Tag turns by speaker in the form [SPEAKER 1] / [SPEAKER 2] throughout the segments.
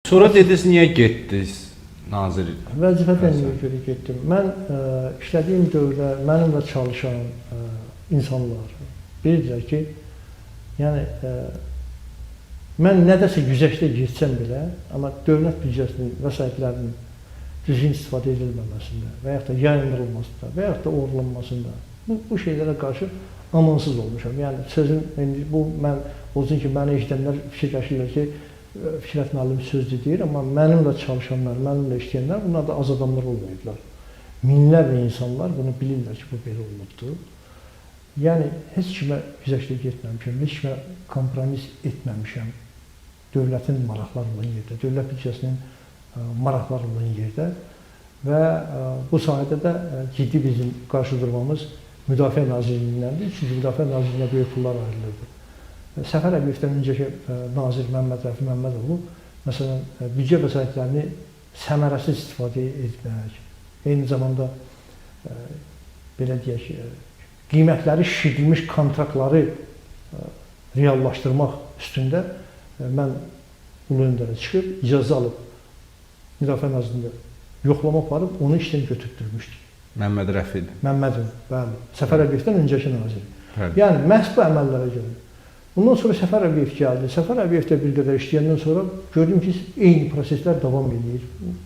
[SPEAKER 1] Sonra dediniz, niyə getdiniz nazir?
[SPEAKER 2] Vəzifədən görə getdim. Mən işlədiyim dövrdə mənimlə çalışan insanlar bilirlər ki, yəni mən nədəsə güzəştə getsəm belə, amma dövlət büdcəsinin vəsaitlərinin düzgün istifadə edilməməsində və yaxud da yayındırılmasında və yaxud da oğurlanmasında bu şeylərə qarşı amansız olmuşam. Yəni sözün, bu mən, olsun ki, məni eşidənlər fikirləşirlər ki, Fikrət müəllim sözdür deyir, amma mənimlə çalışanlar, mənimlə işləyənlər, bunlar da az adamlar olmayıblar. Minlərlə insanlar bunu bilirlər ki, bu belə olubdur. Yəni, heç kimə güzəştə getməmişəm, heç kimə kompromis etməmişəm. Dövlətin maraqları olan yerdə, dövlət büdcəsinin maraqları olan yerdə və bu sahədə də ciddi bizim qarşı durmamız Müdafiə Nazirliyindəndir. Çünki Müdafiə Nazirliyinə böyük pullar ayrılırdı. Səfər Əbiyevdən öncəki nazir Məmməd Rəfi Məmmədoğlu, məsələn, büdcə vəsaitlərini səmərəsiz istifadə etmək, eyni zamanda, belə deyək, qiymətləri şişirdilmiş kontraktları reallaşdırmaq üstündə mən Ulu Öndərə çıxıb, icazə alıb, Müdafiə Nazirliyində yoxlama aparıb, onu işdən götürdürmüşdük.
[SPEAKER 1] Məmməd Rəfidir.
[SPEAKER 2] Məmmədov, bəli. Səfər Əbiyevdən öncəki nazir. Yəni, məhz bu əməllərə görə. Bundan sonra Səfər Əbiyev gəldi. Səfər Əbiyevdə bir qədər işləyəndən sonra gördüm ki, eyni proseslər davam edir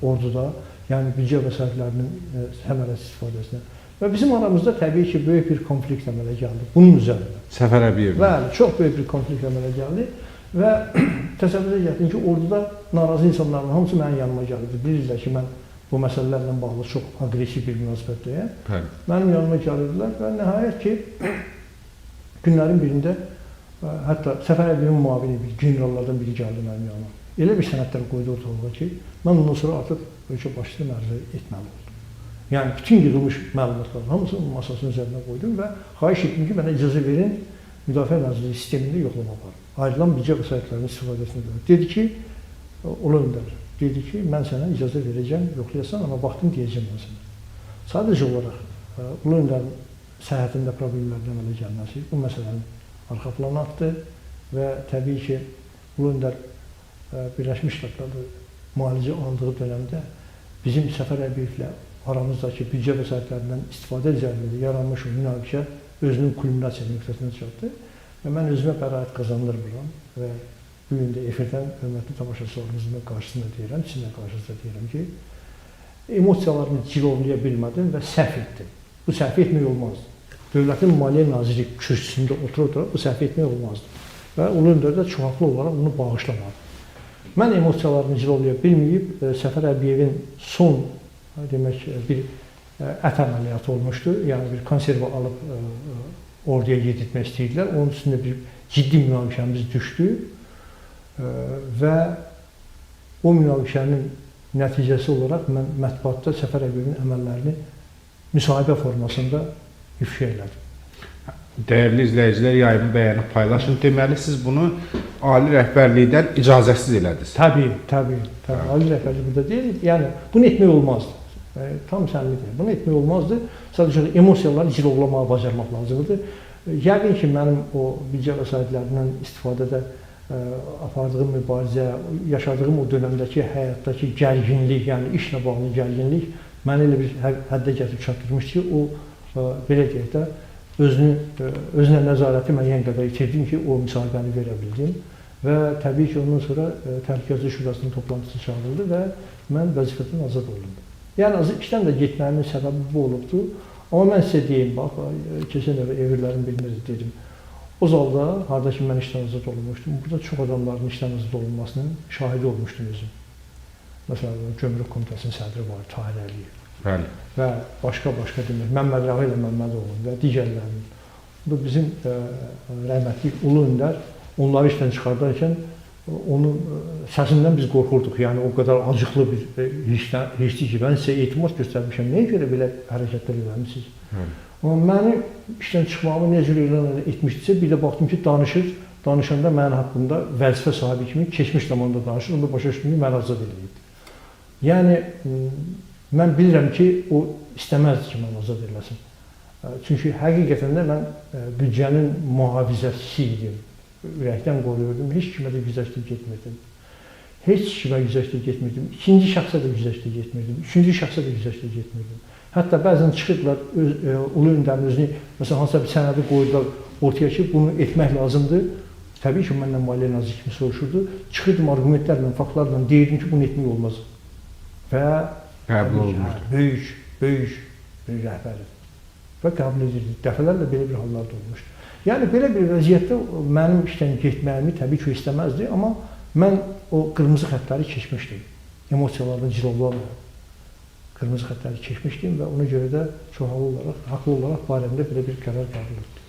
[SPEAKER 2] orduda, yəni büdcə vəsaitlərinin səmərəsiz istifadəsinə. Və bizim aramızda təbii ki, böyük bir konflikt əmələ gəldi bunun üzərində.
[SPEAKER 1] Səfər Əbiyev.
[SPEAKER 2] Bəli, çox böyük bir konflikt əmələ gəldi və təsəvvürə gətirin ki, orduda narazı insanların hamısı mənim yanıma gəlirdi. Bilirlər ki, mən bu məsələlərlə bağlı çox aqressiv bir münasibətdəyəm. Mənim yanıma gəlirdilər və nəhayət ki, günlərin birində hətta Səfər Əbiyevin müavini bir generallardan biri gəldi mənim yanıma. Elə bir sənədlər qoydu ortalığa ki, mən ondan sonra artıq ölkə başçısına məruzə etməli oldum. Yəni, bütün yığılmış məlumatların hamısını masasının üzərində qoydum və xahiş etdim ki, mənə icazə verin, Müdafiə Nazirliyi sistemində yoxlama aparım. Ayrılan büdcə vəsaitlərinin istifadəsini görür. Dedi ki, Ulu Öndər, dedi ki, mən sənə icazə verəcəm, yoxlayasan, amma vaxtını deyəcəm mən sənə. Sadəcə olaraq Ulu Öndərin səhhətində problemlərdən əmələ gəlməsi bu məsələnin arxa plana atdı və təbii ki, Ulu Öndər Birləşmiş Ştatlarda müalicə aldığı dönəmdə bizim Səfər Əbiyevlə aramızdakı büdcə vəsaitlərindən istifadə üzərində yaranmış münaqişə özünün kulminasiya nöqtəsinə çatdı və mən özümə bəraət qazandırmıram və bu gün də efirdən hörmətli tamaşaçılarımızın qarşısında deyirəm, sizin də qarşınızda deyirəm ki, emosiyalarımı cilovlaya bilmədim və səhv etdim. Bu səhv etmək olmazdı. Dövlətin Maliyyə Naziri kürsüsündə oturur, bu səhv etmək olmazdı. Və Ulu Öndər də çox haqlı olaraq bunu bağışlamadı. Mən emosiyalarımı cilovlaya bilməyib, Səfər Əbiyevin son, demək, bir ət əməliyyatı olmuşdu. Yəni, bir konserva alıb orduya yedirtmək istəyirdilər. Onun üstündə bir ciddi münaqişəmiz düşdü və o münaqişənin nəticəsi olaraq mən mətbuatda Səfər Əbiyevin əməllərini müsahibə formasında ifşa elədim.
[SPEAKER 1] Dəyərli izləyicilər, yayımı bəyənib paylaşın. Deməli, siz bunu ali rəhbərlikdən icazəsiz elədiniz.
[SPEAKER 2] Təbii. Ali rəhbərlik burada deyil. Yəni, bunu etmək olmazdı. Tam səmimi deyil. Bunu etmək olmazdı. Sadəcə emosiyaları cilovlamağı bacarmaq lazımdır. Yəqin ki, mənim o büdcə vəsaitlərindən istifadədə apardığım mübarizə, yaşadığım o dönəmdəki həyatdakı gərginlik, yəni işlə bağlı gərginlik məni elə bir həddə gətirib çatdırmış ki, o, belə deyək də, özünə nəzarəti müəyyən qədər itirdim ki, o müsahibəni verə bildim və təbii ki, ondan sonra Təhlükəsizlik Şurasının toplantısı çağırıldı və mən vəzifədən azad oldum. Yəni, işdən də getməyimin səbəbi bu olubdur. Amma mən sizə deyim, bax, keçən dəfə evirlərin bilinir dedim. O zalda, harada ki, mən işdən azad olunmuşdum, burada çox adamların işdən azad olunmasının şahidi olmuşdum özüm. Məsələn, Gömrük Komitəsinin sədri var, Tahir Əliyev.
[SPEAKER 1] Bəli.
[SPEAKER 2] Və başqa demək, Məmməd Rəfi ilə Məmmədoğlu və digərlərinin. Bu bizim rəhmətli Ulu Öndər onları işdən çıxardarkən onun səsindən biz qorxurduq. Yəni, o qədər acıqlı bir hirçli ki, mən sizə etimad göstərmişəm. Nəyə görə belə hərəkətlər eləmişsiniz? Amma məni işdən çıxmağımı necə elan etmişdirsə, bir də baxdım ki, danışanda mənim haqqımda vəzifə sahibi kimi keçmiş zamanda danışır, onu başa düşdüyümü məni azad edildi. Yəni, mən bilirəm ki, o istəməzdi ki, mən azad ediləsin. Çünki həqiqətən də mən büdcənin mühafizəçisi idim. Ürəkdən qoruyurdum, heç kimə də güzəştib getmirdim. heç kimə güzəştə getmirdim. İkinci şəxsə də güzəştə getmirdim. Üçüncü şəxsə də güzəştə getmirdim. Hətta bəzən çıxırdılar ulu öndərin özünü, məsələn, hansısa bir sənədi qoydular ortaya ki, bunu etmək lazımdır. Təbii ki, məndən Maliyyə Naziri kimi soruşurdu. Çıxırdım arqumentlərlə, faktlarla, deyirdim ki, bunu etmək olmaz. Və
[SPEAKER 1] qəbul olunurdu.
[SPEAKER 2] Böyük rəhbəri. Və qəbul edirdi. Dəfələrlə belə bir hallar da olmuşdu. Yəni, belə bir vəziyyətdə mənim işdən getməyimi təbii ki, istəməzdi, amma mən o qırmızı xətləri keçmişdim. Emosiyalardan cilovlanmayan qırmızı xətləri keçmişdim və ona görə də çox haqlı olaraq barəmdə belə bir qərar qəbul etdim.